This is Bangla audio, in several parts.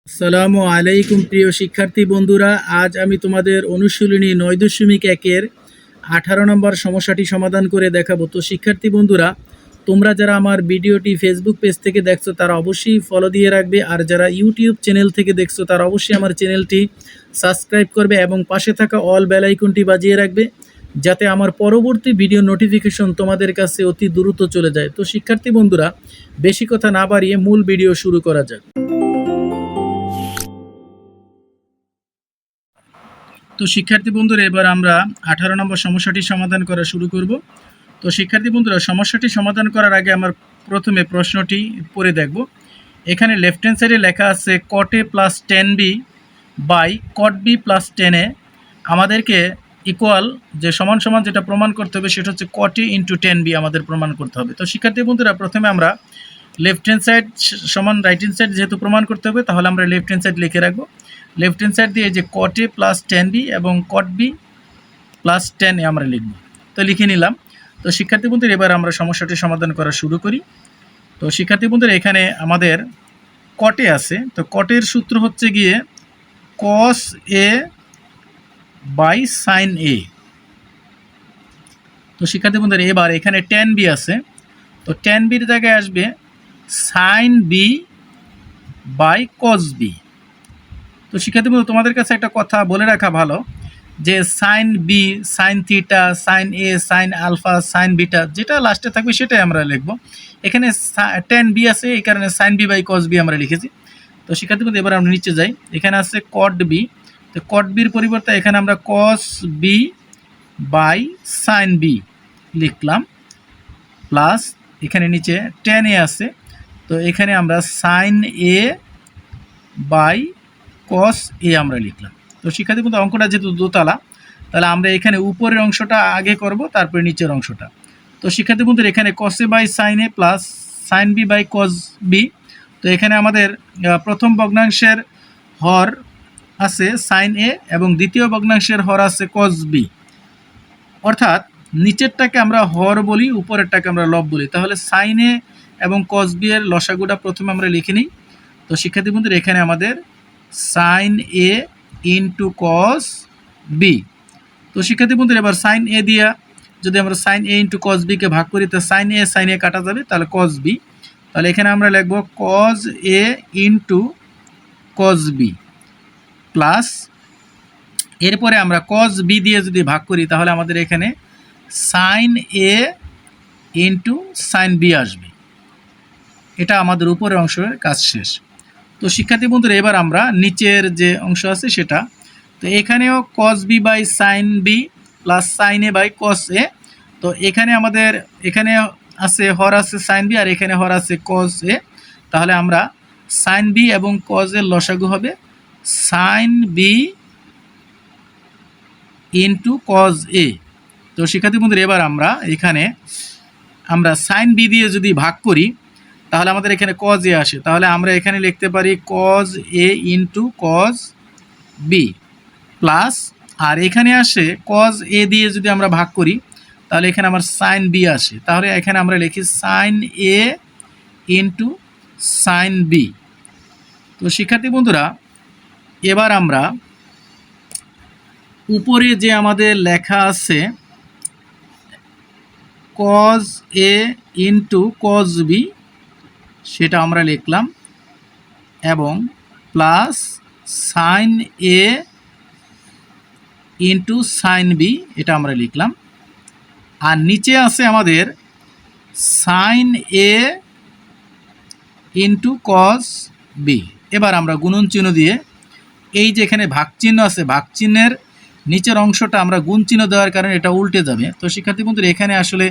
আসসালামু আলাইকুম প্রিয় শিক্ষার্থী বন্ধুরা, আজ আমি তোমাদের অনুশীলনী 9.1-এর 18 নম্বর সমস্যাটি সমাধান করে দেখাবো। তো শিক্ষার্থী বন্ধুরা, তোমরা যারা আমার ভিডিওটি ফেসবুক পেজ থেকে দেখছো তারা অবশ্যই ফলো দিয়ে রাখবে, আর যারা ইউটিউব চ্যানেল থেকে দেখছো তারা অবশ্যই আমার চ্যানেলটি সাবস্ক্রাইব করবে এবং পাশে থাকা অল বেল আইকনটি বাজিয়ে রাখবে, যাতে আমার পরবর্তী ভিডিও নোটিফিকেশন তোমাদের কাছে অতি দ্রুত চলে যায়। তো শিক্ষার্থী বন্ধুরা, বেশি কথা না বাড়িয়ে মূল ভিডিও শুরু করা যাক। তো শিক্ষার্থী বন্ধুরা, এবার আমরা 18 নম্বর সমস্যাটি সমাধান করা শুরু করব। তো শিক্ষার্থী বন্ধুরা, সমস্যাটি সমাধান করার আগে আমার প্রথমে প্রশ্নটি পড়ে দেখব। এখানে লেফট হ্যান্ড সাইডে লেখা আছে cot a plus 10b by cot b plus 10a। আমাদেরকে ইকুয়াল যে সমান সমান যেটা প্রমাণ করতে হবে সেটা হচ্ছে cot a ইন্টু 10b আমাদের প্রমাণ করতে হবে। তো শিক্ষার্থী বন্ধুরা, প্রথমে আমরা লেফট হ্যান্ড সাইড সমান রাইট হ্যান্ড সাইড যেহেতু প্রমাণ করতে হবে, তাহলে আমরা লেফট হ্যান্ড সাইড লিখে রাখবো। লেফট হ্যান্ড সাইড দিয়ে যে cot a প্লাস 10b এবং cot b প্লাস 10a আমরা লিখব। তো লিখে নিলাম। তো শিক্ষার্থী বন্ধুরা, এবার আমরা সমস্যাটি সমাধান করা শুরু করি। তো শিক্ষার্থী বন্ধুরা, এখানে আমাদের cot a আছে। তো cot এর সূত্র হচ্ছে গিয়ে cos a by sin a। তো শিক্ষার্থী বন্ধুরা, এবার এখানে 10b আছে। তো 10bর জায়গায় আসবে sin b by cos b। তো শিক্ষার্থী বন্ধু, তোমাদের কাছে একটা কথা বলে রাখা ভালো যে sine B, sine theta, sine A, sine alpha, sine beta যেটা লাস্টে থাকবে সেটাই আমরা লিখব। এখানে 10b আছে, এই কারণে sine B by cos B আমরা লিখেছি। তো শিক্ষার্থী বন্ধু, এবার আমরা নিচে যাই। এখানে আছে কট বি। তো কট বির পরিবর্তে এখানে আমরা cos B by sine B লিখলাম, প্লাস এখানে নিচে 10a আছে। তো এখানে আমরা সাইন এ বাই কস এ আমরা লিখলাম। তো শিক্ষার্থী বন্ধু, অঙ্কটা যেহেতু দোতলা, তাহলে আমরা এখানে উপরের অংশটা আগে করব, তারপরে নিচের অংশটা। তো শিক্ষার্থী বন্ধুরা, এখানে cos A by sine A plus sine B by cos B. তো এখানে আমাদের প্রথম ভগ্নাংশের হর আছে সাইন এ এবং দ্বিতীয় ভগ্নাংশের হর আছে কস বি। অর্থাৎ নিচেরটাকে আমরা হর বলি, উপরেরটাকে আমরা লব বলি। তাহলে সাইন এ এবং কস বি এর লসাগুটা প্রথমে আমরা লিখে নিই। তো শিক্ষার্থী বন্ধুরা, এখানে আমাদের sine A into cos B. তো শিক্ষার্থী বন্ধুরা, এবার সাইন এ দিয়া যদি আমরা সাইন এ ইন্টু কস বিকে ভাগ করি, তো সাইন এ কাটা যাবে, তাহলে কস বি। তাহলে এখানে আমরা লিখব কস এ ইন্টু কস বি প্লাস, এরপরে আমরা কস বি দিয়ে যদি ভাগ করি তাহলে আমাদের এখানে sign A into sine B আসবে। এটা আমাদের উপরের অংশের কাজ শেষ। তো শিক্ষার্থী বন্ধুরা, এবার আমরা নিচের যে অংশ আছে সেটা। তো এখানেও cos B by sine B plus sine A by cos A. তো এখানে আমাদের এখানে আছে হর আছে সাইন বি আর এখানে হর আছে কস এ। তাহলে আমরা সাইন বি এবং কস এর লসাগু হবে sign B into cos A. তো শিক্ষার্থী বন্ধুরা, এবার আমরা এখানে আমরা সাইন বি দিয়ে যদি ভাগ করি তাহলে আমাদের এখানে কজ এ আসে। তাহলে আমরা এখানে লিখতে পারি cos A into cos B plus, আর এখানে আসে কজ এ দিয়ে যদি আমরা ভাগ করি তাহলে এখানে আমার সাইন বি আসে। তাহলে এখানে আমরা লিখি sign A into sine B. তো শিক্ষার্থী বন্ধুরা, এবার আমরা উপরে যে আমাদের লেখা আছে cos A into cos B সেটা আমরা লিখলাম এবং plus sine A into sine B এটা আমরা লিখলাম। আর নিচে আছে আমাদের sine A into cos B. এবার আমরা গুণন চিহ্ন দিয়ে এই যে এখানে ভাগ চিহ্ন আছে, ভাগ চিহ্নের নিচের অংশটা আমরা গুণ চিহ্ন দেওয়ার কারণে এটা উল্টে যাবে। তো শিক্ষার্থী বন্ধুরা, এখানে আসলে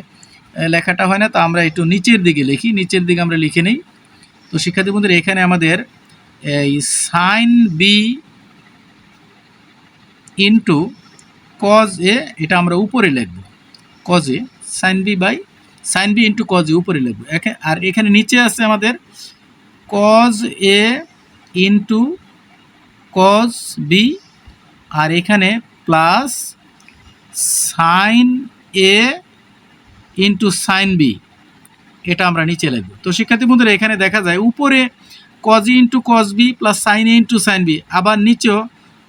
লেখাটা হয় না, তো আমরা একটু নিচের দিকে লিখি, নিচের দিকে আমরা লিখে নিই। তো শিক্ষার্থী বন্ধুরা, এখানে আমাদের এই sine B into cos A এটা আমরা উপরে লিখব, cos A sine B into cos A উপরে লিখব। আর এখানে নিচে আছে আমাদের cos A into cos B আর এখানে plus sine A into sine B এটা আমরা নিচে লিখব। তো শিক্ষার্থী বন্ধুরা, এখানে দেখা যায় উপরে cos A into cos B plus sine A into sine B, আবার নিচেও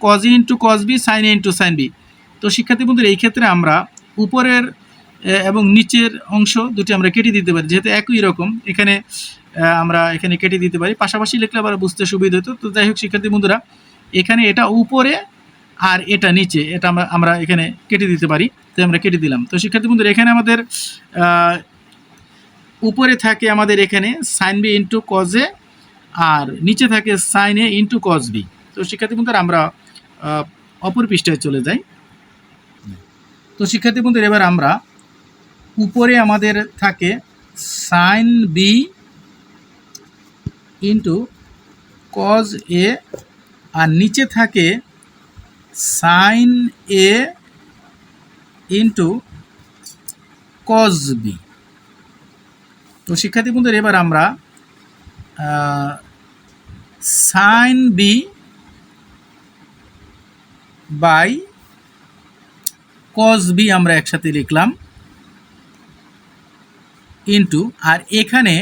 cos A into cos B sine A into sine B. তো শিক্ষার্থী বন্ধুরা এই ক্ষেত্রে আমরা উপরের এবং নিচের অংশ দুটি আমরা কেটে দিতে পারি, যেহেতু একই রকম এখানে আমরা এখানে কেটে দিতে পারি, পাশাপাশি লিখলে আবার বুঝতে সুবিধা হতো। তো যাই হোক শিক্ষার্থী বন্ধুরা, এখানে এটা উপরে আর এটা নিচে, এটা আমরা এখানে কেটে দিতে পারি, তো আমরা কেটে দিলাম। তো শিক্ষার্থী বন্ধুরা এখানে আমাদের উপরে থাকে আমাদের এখানে sine B into cos A, আর নিচে থাকে sine A into cos B. তো শিক্ষার্থী বন্ধুরা আমরা অপর পৃষ্ঠায় চলে যাই। তো শিক্ষার্থী বন্ধুরা এবার আমরা উপরে আমাদের থাকে sine B into cos A, আর নিচে থাকে sine A into cos B. তো শিক্ষার্থী বন্ধুরা এবার আমরা sine B by cos B আমরা একসাথে লিখলাম ইন্টু, আর এখানে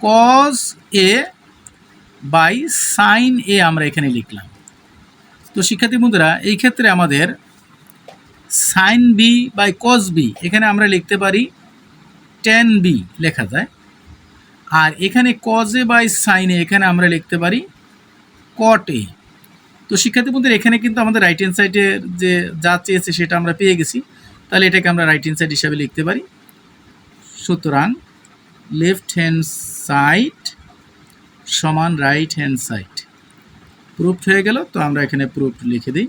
cos A by sine A আমরা এখানে লিখলাম। তো শিক্ষার্থী বন্ধুরা এই ক্ষেত্রে আমাদের sine B by cos B এখানে আমরা লিখতে পারি টেন বি লেখা যায়, আর এখানে কজ এ বাই সাইন এ এখানে আমরা লিখতে পারি কট এ। তো শিক্ষার্থী বন্ধুরা এখানে কিন্তু আমাদের রাইট হ্যান্ড সাইডের যে যা চেয়েছে সেটা আমরা পেয়ে গেছি, তাহলে এটাকে আমরা রাইট হ্যান্ড সাইড হিসাবে লিখতে পারি। সুতরাং লেফট হ্যান্ড সাইড সমান রাইট হ্যান্ড সাইড প্রুফড হয়ে গেল। তো আমরা এখানে প্রুফ লিখে দিই।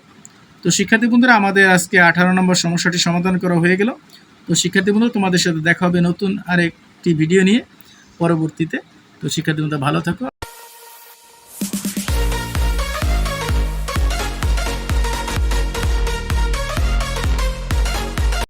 তো শিক্ষার্থী বন্ধুরা আমাদের আজকে 18 নম্বর সমস্যাটি সমাধান করা হয়ে গেল। তো শিক্ষার্থী বন্ধুরা তোমাদের সাথে দেখা হবে নতুন আরেকটি ভিডিও নিয়ে পরবর্তীতে। তো শিক্ষার্থী বন্ধুরা ভালো থাকো।